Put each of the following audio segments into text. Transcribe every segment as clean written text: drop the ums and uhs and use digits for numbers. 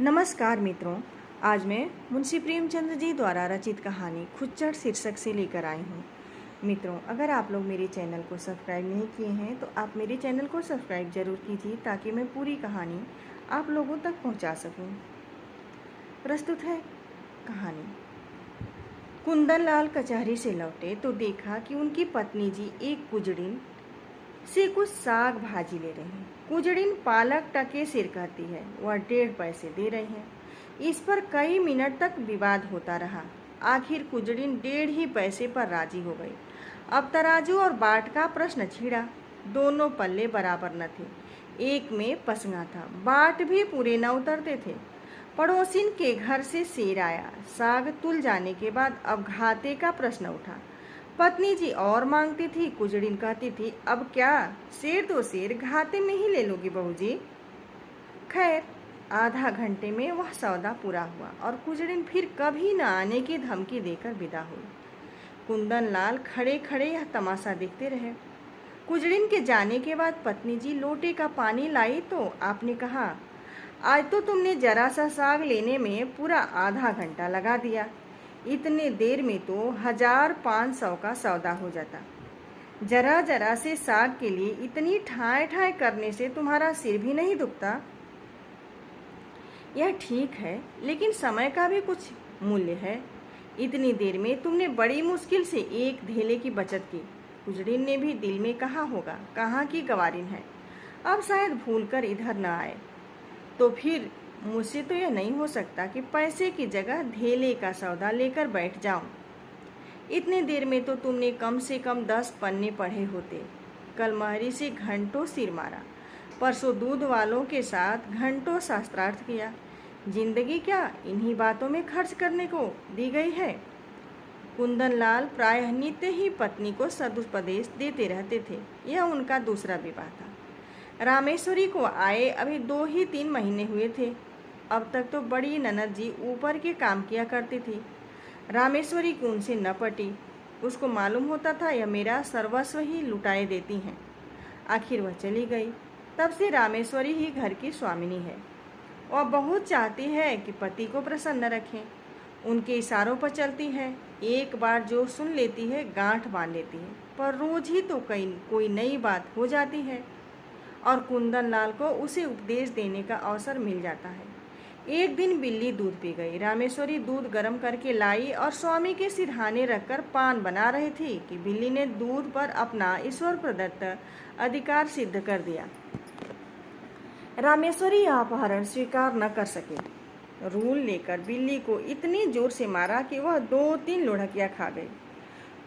नमस्कार मित्रों, आज मैं मुंशी प्रेमचंद जी द्वारा रचित कहानी खुच्चर शीर्षक से लेकर आई हूँ। मित्रों, अगर आप लोग मेरे चैनल को सब्सक्राइब नहीं किए हैं तो आप मेरे चैनल को सब्सक्राइब जरूर कीजिए ताकि मैं पूरी कहानी आप लोगों तक पहुँचा सकूँ। प्रस्तुत है कहानी। कुंदन लाल कचहरी से लौटे तो देखा कि उनकी पत्नी जी एक कुजड़िन से कुछ साग भाजी ले रही हैं। कुजड़िन पालक टके सिर कहती है, वह 1.5 पैसे दे रही है। इस पर कई मिनट तक विवाद होता रहा। आखिर कुजड़िन 1.5 ही पैसे पर राजी हो गई। अब तराजू और बाट का प्रश्न छिड़ा। दोनों पल्ले बराबर न थे। एक में पसंगा था, बाट भी पूरे न उतरते थे। पड़ोसिन के घर से शेर आया। साग तुल जाने के बाद अब घाटे का प्रश्न उठा। पत्नी जी और मांगती थी, कुजड़िन कहती थी, अब क्या शेर तो शेर घाटे में ही ले लोगी बहू जी। खैर, आधा घंटे में वह सौदा पूरा हुआ और कुजड़िन फिर कभी न आने की धमकी देकर विदा हुई। कुंदन लाल खड़े खड़े यह तमाशा देखते रहे। कुजड़िन के जाने के बाद पत्नी जी लोटे का पानी लाई तो आपने कहा, आज तो तुमने जरा सा साग लेने में पूरा आधा घंटा लगा दिया। इतने देर में तो 1500 का सौदा हो जाता। जरा जरा से साग के लिए इतनी ठाए ठाए करने से तुम्हारा सिर भी नहीं दुखता। यह ठीक है, लेकिन समय का भी कुछ मूल्य है। इतनी देर में तुमने बड़ी मुश्किल से एक धेले की बचत की। कुजड़िन ने भी दिल में कहा होगा, कहाँ की गवारिन है, अब शायद भूलकर इधर न आए। तो फिर मुझसे तो यह नहीं हो सकता कि पैसे की जगह धेले का सौदा लेकर बैठ जाऊं। इतने देर में तो तुमने कम से कम 10 पन्ने पढ़े होते। कल महरी से घंटों सिर मारा, परसों दूध वालों के साथ घंटों शास्त्रार्थ किया। जिंदगी क्या इन्हीं बातों में खर्च करने को दी गई है। कुंदन लाल प्रायः नित्य ही पत्नी को सदुपदेश देते रहते थे। यह उनका दूसरा विवाह था। रामेश्वरी को आए अभी 2 ही 3 महीने हुए थे। अब तक तो बड़ी ननद जी ऊपर के काम किया करती थी। रामेश्वरी की उनसे न पटी। उसको मालूम होता था यह मेरा सर्वस्व ही लुटाए देती हैं। आखिर वह चली गई। तब से रामेश्वरी ही घर की स्वामिनी है। वह बहुत चाहती है कि पति को प्रसन्न रखें। उनके इशारों पर चलती है। एक बार जो सुन लेती है गांठ बांध लेती है, पर रोज ही तो कोई नई बात हो जाती है और कुंदन लाल को उसे उपदेश देने का अवसर मिल जाता है। एक दिन बिल्ली दूध पी गई। रामेश्वरी दूध गर्म करके लाई और स्वामी के सिरहाने रखकर पान बना रही थी कि बिल्ली ने दूध पर अपना ईश्वर प्रदत्त अधिकार सिद्ध कर दिया। रामेश्वरी यह अपहरण स्वीकार न कर सके। रूल लेकर बिल्ली को इतनी जोर से मारा कि वह 2-3 लुढ़कियां खा गई।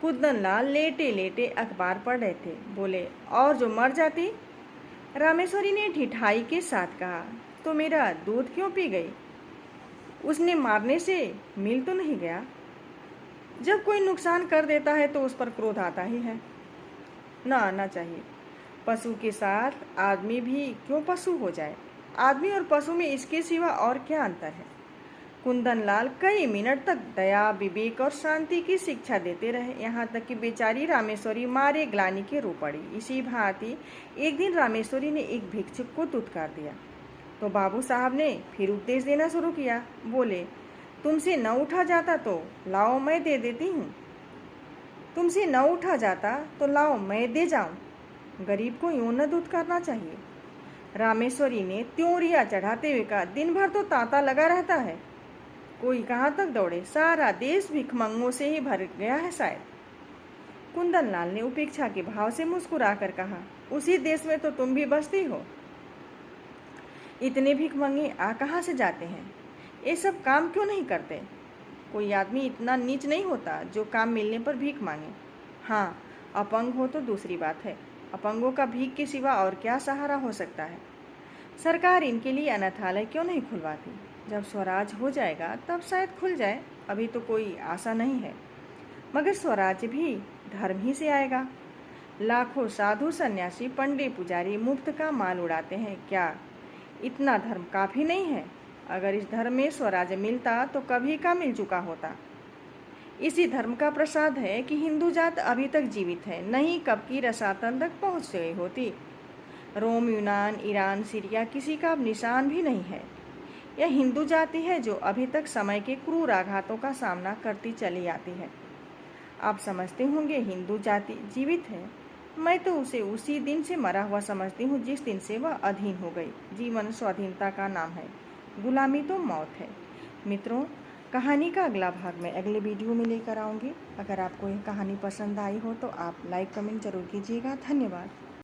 कुंदन लाल लेटे लेटे अखबार पढ़ रहे थे। बोले, और जो मर जाती। रामेश्वरी ने ढिठाई के साथ कहा, तो मेरा दूध क्यों पी गई? उसने मारने से मिल तो नहीं गया। जब कोई नुकसान कर देता है तो उस पर क्रोध आता ही है। ना आना चाहिए। पशु के साथ आदमी भी क्यों पशु हो जाए? आदमी और पशु में इसके सिवा और क्या अंतर है? कुंदन लाल कई मिनट तक दया, विवेक और शांति की शिक्षा देते रहे, यहाँ तक कि बेचारी रामेश्वरी मारे ग्लानि के रो पड़ी। इसी भांति एक दिन रामेश्वरी ने एक भिक्षुक को दुत्कार दिया तो बाबू साहब ने फिर उपदेश देना शुरू किया। बोले, तुमसे न उठा जाता तो लाओ मैं दे देती हूँ। तुमसे न उठा जाता तो लाओ मैं दे जाऊँ। गरीब को यूं न दुत्कारना चाहिए। रामेश्वरी ने त्योरिया चढ़ाते हुए कहा, दिन भर तो तांता लगा रहता है, कोई कहाँ तक दौड़े। सारा देश भिखमंगों से ही भर गया है शायद। कुंदन लाल ने उपेक्षा के भाव से मुस्कुराकर कहा, उसी देश में तो तुम भी बसती हो। इतने भिखमंगे आ कहाँ से जाते हैं? ये सब काम क्यों नहीं करते? कोई आदमी इतना नीच नहीं होता जो काम मिलने पर भीख मांगे। हाँ, अपंग हो तो दूसरी बात है। अपंगों का भीख के सिवा और क्या सहारा हो सकता है? सरकार इनके लिए अनाथालय क्यों नहीं खुलवाती? जब स्वराज हो जाएगा तब शायद खुल जाए, अभी तो कोई आशा नहीं है। मगर स्वराज भी धर्म ही से आएगा। लाखों साधु सन्यासी, पंडित, पुजारी मुफ्त का माल उड़ाते हैं। क्या इतना धर्म काफ़ी नहीं है? अगर इस धर्म में स्वराज मिलता तो कभी का मिल चुका होता। इसी धर्म का प्रसाद है कि हिंदू जात अभी तक जीवित है, नहीं कब की रसातल तक पहुँच गई होती। रोम, यूनान, ईरान, सीरिया किसी का अब निशान भी नहीं है। यह हिंदू जाति है जो अभी तक समय के क्रूर आघातों का सामना करती चली आती है। आप समझते होंगे हिंदू जाति जीवित है, मैं तो उसे उसी दिन से मरा हुआ समझती हूँ जिस दिन से वह अधीन हो गई। जीवन स्वाधीनता का नाम है, गुलामी तो मौत है। मित्रों, कहानी का अगला भाग मैं अगले वीडियो में लेकर आऊँगी। अगर आपको यह कहानी पसंद आई हो तो आप लाइक कमेंट जरूर कीजिएगा। धन्यवाद।